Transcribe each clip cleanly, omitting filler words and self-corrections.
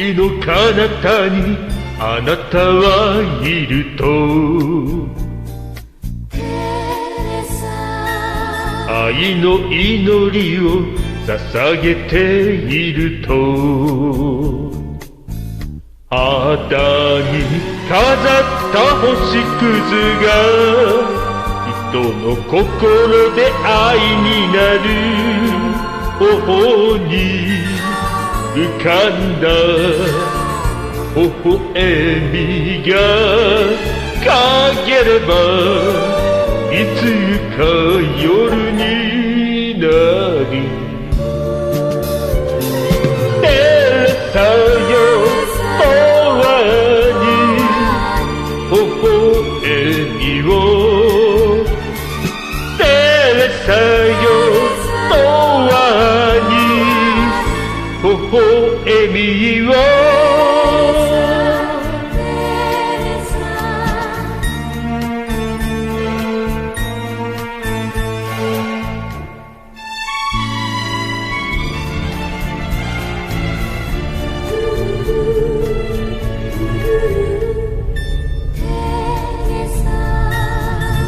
時の彼方にあなたはいると、愛の祈りを捧げていると、肌に飾った星屑が人の心で愛になる、頬に浮かんだ微笑みが陰ればいつか夜になる。照れたよ永遠に微笑みを、照れたよ永遠に微笑みを。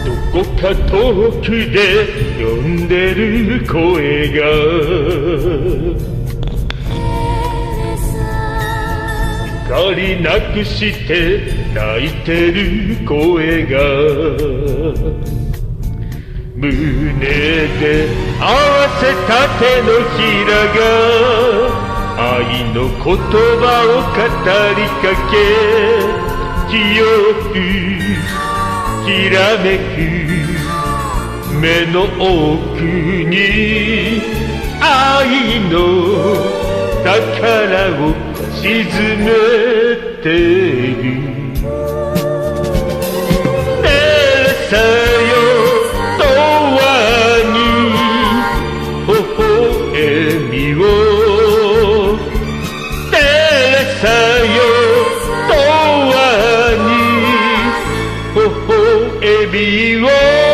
どこか遠くで呼んでる声が、光なくして泣いてる声が、胸で合わせた手のひらが愛の言葉を語りかけ、清くきらめく目の奥に愛の宝を沈めてる。照れさよ永遠に微笑みを、照れさよ永遠に微笑みを。